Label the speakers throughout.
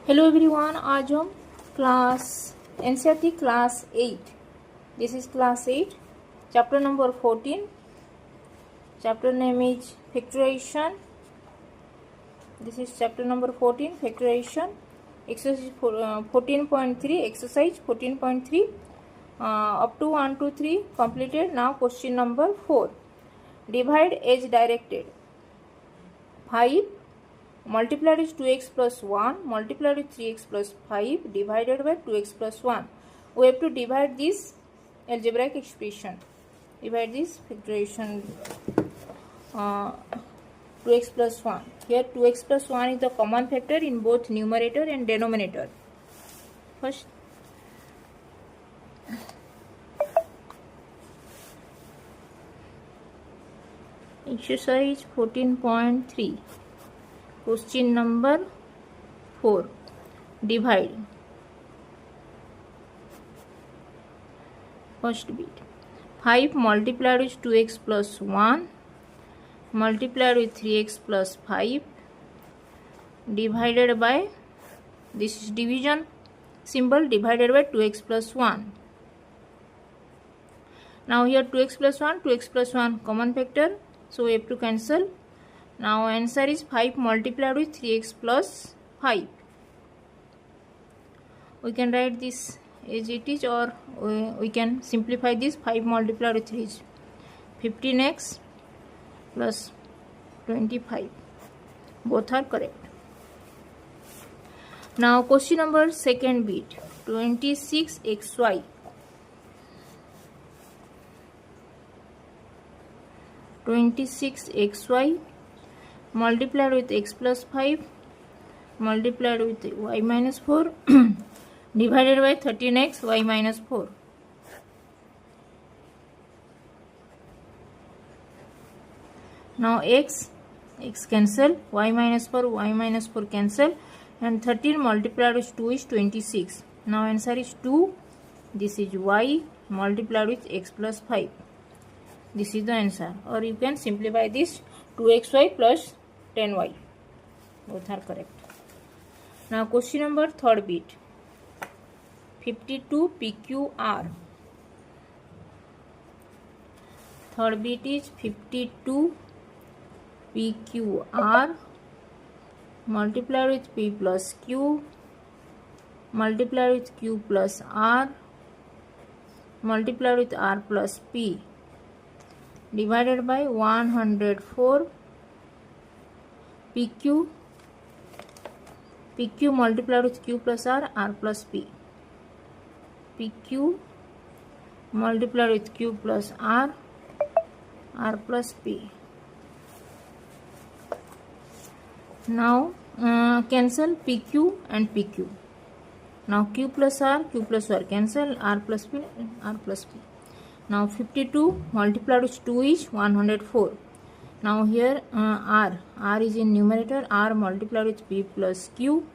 Speaker 1: Hello everyone, आज हम class NCERT class 8, this is class 8, chapter number 14. Chapter name is factorization. This is chapter number 14, factorization. Exercise 14.3, exercise 14.3, up to 1 to 3 completed. Now question number 4, divide as directed. 5 multiplied is 2x plus 1 multiplied with 3x plus 5 divided by 2x plus 1. We have to divide this algebraic expression. Divide this factorization 2x plus 1. Here 2x plus 1 is the common factor in both numerator and denominator. First, exercise 14.3. Question number 4, divide. First bit, 5 multiplied with 2x plus 1 multiplied with 3x plus 5 divided by, this is division symbol, divided by 2x plus 1. Now here 2x plus 1 common factor, so we have to cancel. Now answer is 5 multiplied with 3x plus 5. We can write this as it is, or we can simplify this. 5 multiplied with 3 is 15x plus 25. Both are correct. Now question number second bit, 26xy. 26xy multiplied with x plus 5 multiplied with y minus 4 divided by 13x y minus 4. Now x cancel, y minus 4 cancel, and 13 multiplied with 2 is 26. Now answer is 2. This is y multiplied with x plus 5. This is the answer. Or you can simplify this, 2xy plus 10y. Both are correct. Now question number third bit, 52 PQR. Third bit is 52 PQR multiplied with P plus Q multiplied with Q plus R multiplied with R plus P divided by 104 PQ multiplied with Q plus R plus P. PQ multiplied with Q plus R plus P. Now cancel PQ and PQ. Now Q plus R cancel, R plus P. Now 52 multiplied with 2 is 104. Now here R is in numerator, R multiplied with P plus Q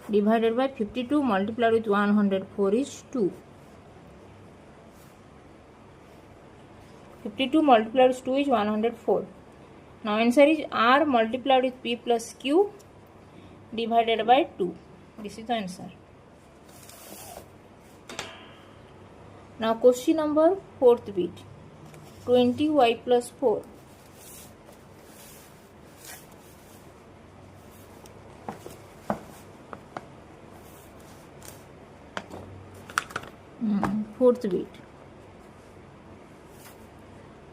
Speaker 1: divided by 52 multiplied with 104 is 2. 52 multiplied with 2 is 104. Now answer is R multiplied with P plus Q divided by 2. This is the answer. Now question number fourth bit, 20y plus 4. Fourth bit,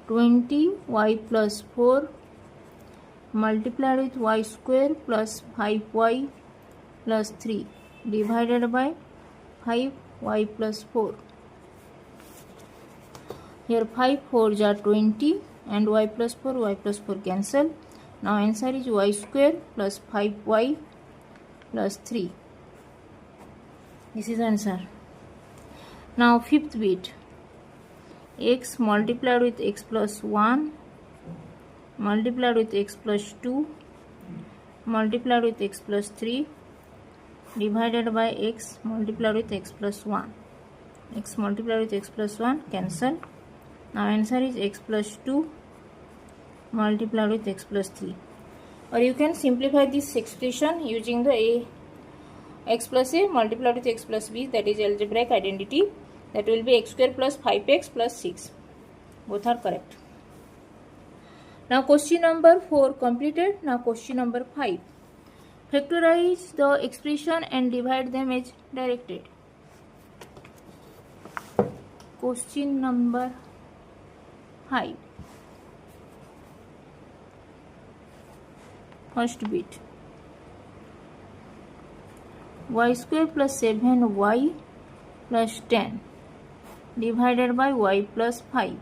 Speaker 1: 20y plus 4 multiplied with y square plus 5y plus 3 divided by 5y plus 4. Here 5 4s are 20 and y plus 4 cancel. Now answer is y square plus 5y plus 3. This is the answer. Now fifth bit, x multiplied with x plus 1 multiplied with x plus 2 multiplied with x plus 3 divided by x multiplied with x plus 1. X multiplied with x plus 1 cancel. Now answer is x plus 2 multiplied with x plus 3. Or you can simplify this expression using the x plus a multiplied with x plus b, that is algebraic identity, that will be x square plus 5x plus 6. Both are correct. Now question number 4 completed. Now question number 5. Factorize the expression and divide them as directed. Question number 5. First bit. Y square plus 7y plus 10 divided by y plus 5.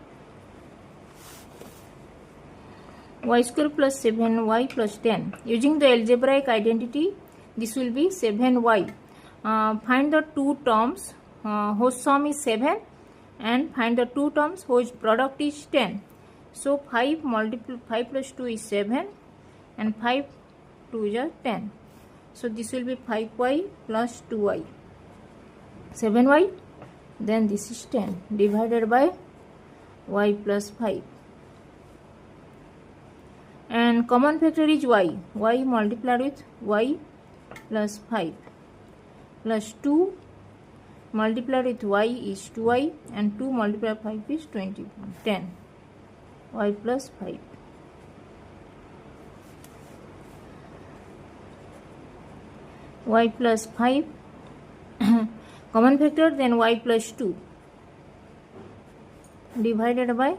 Speaker 1: Y square plus 7y plus 10. Using the algebraic identity, this will be 7y. Find the two terms whose sum is 7 and find the two terms whose product is 10. So 5 plus 2 is 7 and 5 2 is 10. So this will be 5y plus 2y. 7y, then this is 10 divided by y plus 5. And common factor is y. Y multiplied with y plus 5 plus 2 multiplied with y is 2y and 2 multiplied by 5 is 10. Y plus 5. Y plus 5 common factor, then y plus 2 divided by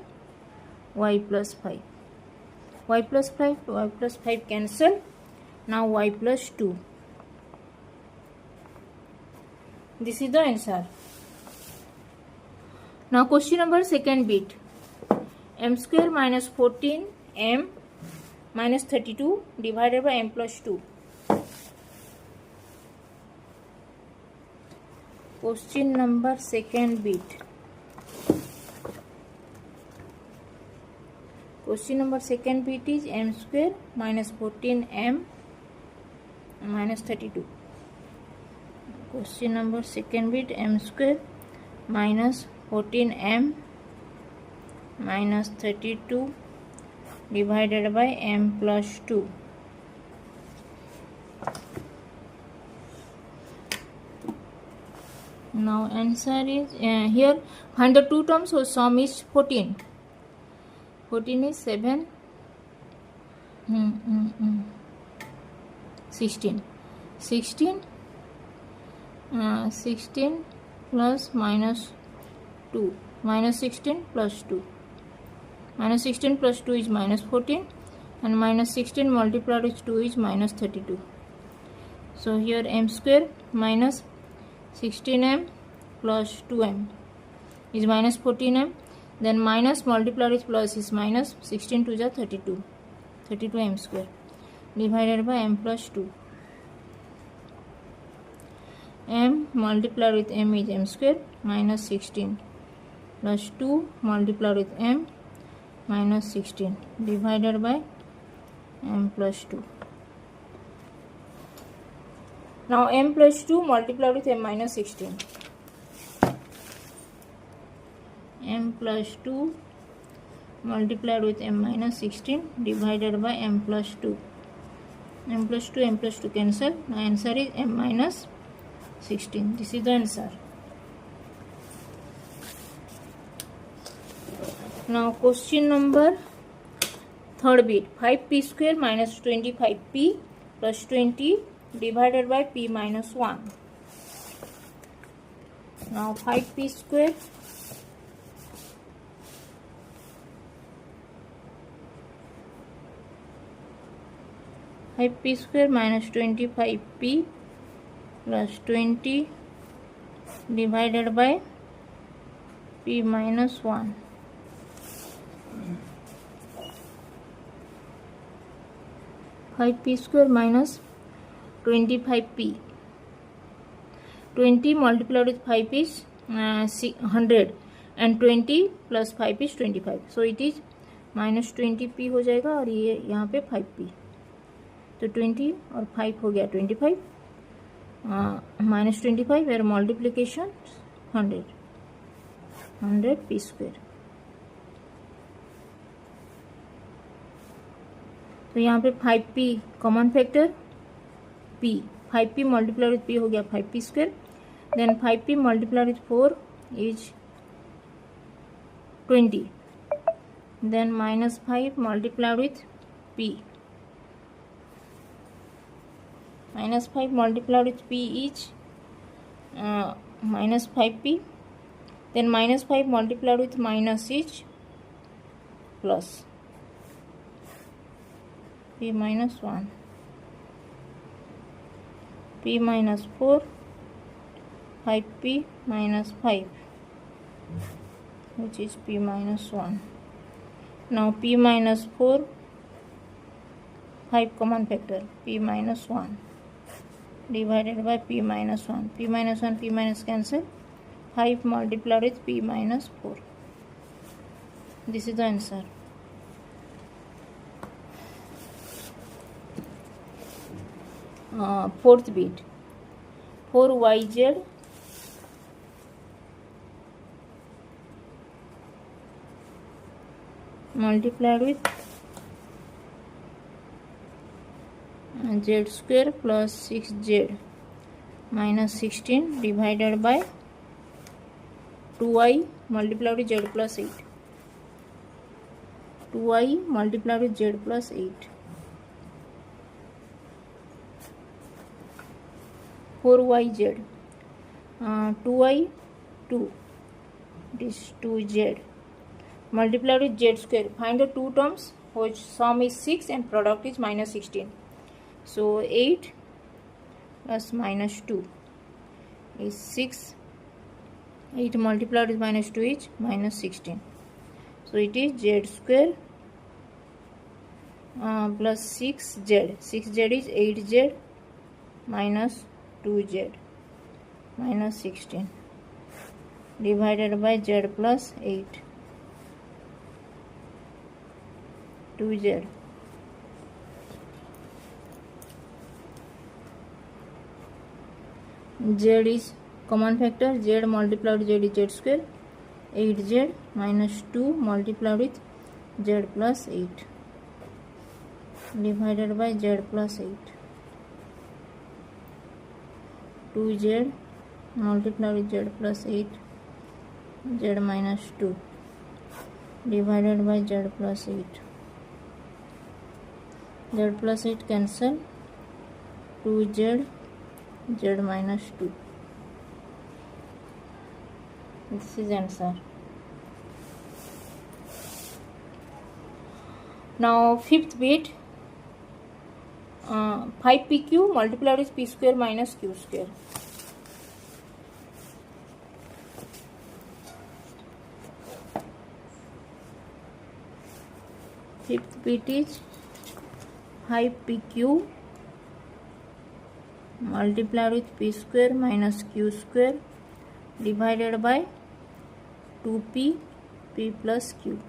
Speaker 1: y plus 5. Y plus 5 cancel. Now y plus 2. This is the answer. Now question number second bit. M square minus 14 m minus 32 divided by m plus 2. Question number second bit. Question number second bit is m square minus 14m minus 32. Question number second bit, m square minus 14m minus 32 divided by m plus 2. Now answer is here. Find the two terms whose sum is 14. 14 is 7 16 plus minus 2 minus 16 plus 2 minus 16 plus 2 is minus 14 and minus 16 multiplied with 2 is minus 32. So here m square minus 16m plus 2m is minus 14m, then minus multiplied with plus is minus 16 to the 32 m square divided by m plus 2. M multiplied with m is m square minus 16 plus 2 multiplied with m minus 16 divided by m plus 2. Now m plus 2 multiplied with m minus 16. M plus 2 multiplied with m minus 16 divided by m plus 2. M plus 2 cancel. Now answer is m minus 16. This is the answer. Now question number third bit. 5p square minus 25p plus 20 divided by p minus 1. Now 5p square minus 25p plus 20 divided by p minus 1. P square minus 25p. 20 multiplied with 5 is 100 and 20 plus 5 is 25. So it is minus 20p हो जाएगा और ये यहाँ पे 5p. तो 20 और 5 हो गया 25 minus 25 where multiplication 100 p square. तो यहाँ पे 5p common factor p 5p multiplied with p हो गया 5p square, then 5p multiplied with 4 is 20, then minus 5 multiplied with p, minus 5 multiplied with p is minus 5p, then minus 5 multiplied with minus is plus p minus 1, p minus 4, 5p minus 5, which is p minus 1. Now p minus 4, 5 common factor, p minus 1 divided by p minus 1. P minus 1, p minus cancel. 5 multiplied with p minus 4. This is the answer. Fourth bit. 4yz multiplied with z square plus 6z minus 16 divided by 2y multiplied with z plus 8. 2y multiplied with z plus 8. 4yz. 2y 2. It is 2z. Multiplied with z square. Find the two terms whose sum is 6 and product is minus 16. So 8 plus minus 2 is 6. 8 multiplied with minus 2 is minus 16. So it is z square plus 6z. 6z is 8z minus 2z minus 16 divided by z plus 8. 2z. Z is common factor. Z multiplied with z is z square. 8z minus 2 multiplied with z plus 8 divided by z plus 8. 2z multiplied with z plus 8, z minus 2 divided by z plus 8. Z plus 8 cancel. 2z, z minus 2. This is answer. Now fifth bit. 5pq multiplied with p square minus q square. Fifth bit is 5pq multiplied with p square minus q square divided by 2p, p plus q.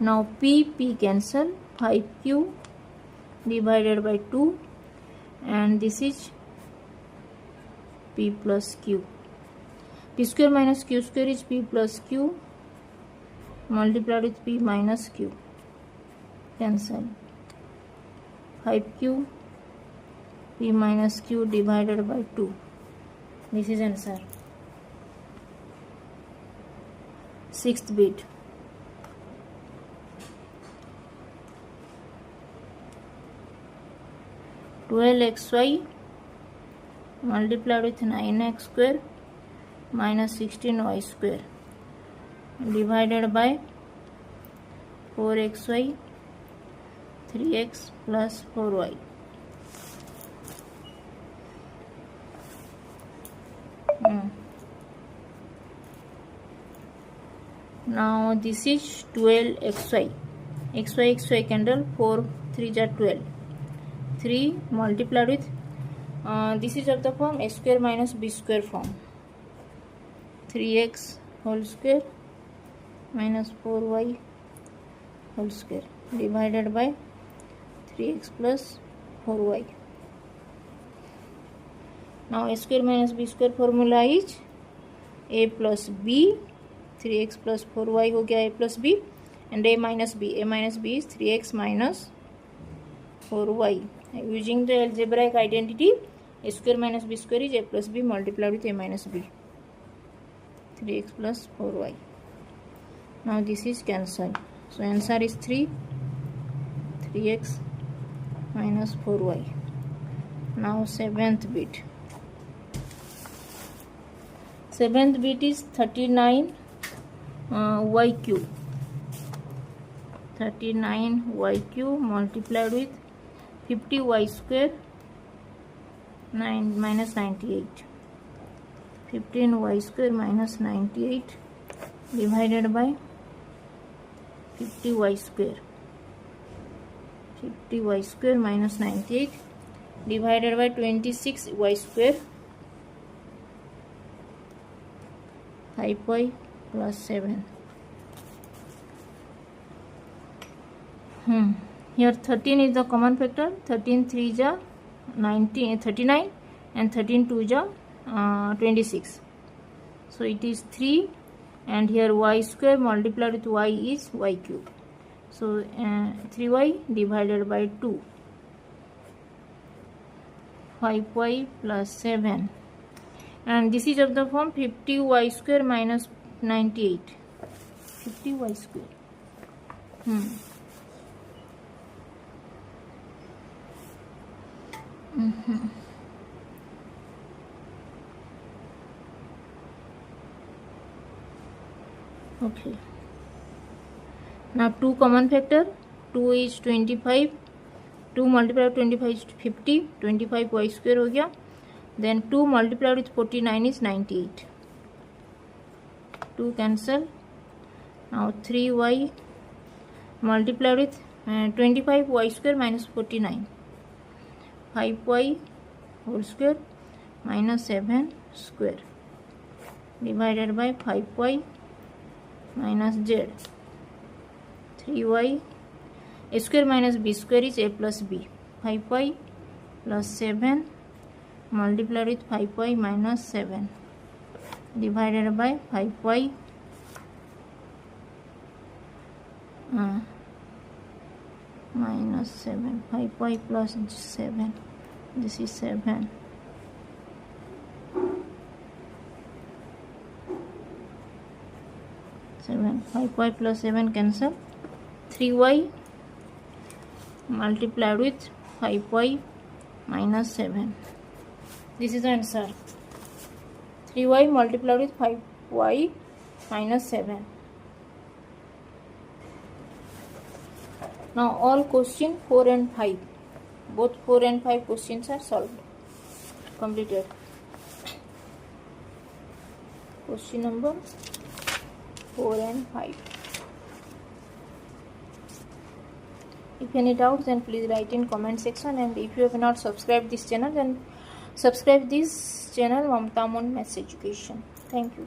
Speaker 1: Now p cancel. 5q divided by 2, and this is p plus q. P square minus q square is p plus q multiplied with p minus q. Cancel. 5q, p minus q divided by 2. This is answer. Sixth bit. 12xy multiplied with 9x square minus 16y square divided by 4xy 3x plus 4y. Now this is 12xy. xy cancel. 4 3 are 12. 3 multiplied with this is of the form a square minus b square form. 3x whole square minus 4y whole square divided by 3x plus 4y. Now a square minus b square formula is a plus b. 3x plus 4y हो गया a plus b, and a minus b. a minus b is 3x minus 4y Using the algebraic identity, a square minus b square is a plus b multiplied with a minus b. 3x plus 4y. Now this is cancelled. So answer is 3x minus 4y. Now seventh bit. Seventh bit is 39 y cube. 39 y cube multiplied with 50 y square minus 98. 15 y square minus 98 divided by 50 y square. 50 y square minus 98 divided by 26 y square. 5y plus 7. Here 13 is the common factor. 13 3 is 39 and 13 2 is 26. So it is 3, and here y square multiplied with y is y cube. So 3y divided by 2. 5y plus 7. And this is of the form 50y square minus 98. 50y square. Okay. Now 2 common factor. 2 is 25. 2 multiplied with 25 is 50. 25 y square हो गया. Then 2 multiplied with 49 is 98. 2 cancel. Now 3y multiplied with 25 y square minus 49. 5y whole square minus 7 square divided by 5y minus z. 3y a square minus b square is a plus b. 5y plus 7 multiplied with 5y minus 7 divided by 5y minus 7. 5y plus 7. This is 7. 5y plus 7 cancel. 3y multiplied with 5y minus 7. This is the answer. 3y multiplied with 5y minus 7. Now all question 4 and 5. Both 4 and 5 questions are solved. Completed. Question number 4 and 5. If any doubts, then please write in comment section, and if you have not subscribed this channel, then subscribe this channel, Mamta Maths Education. Thank you.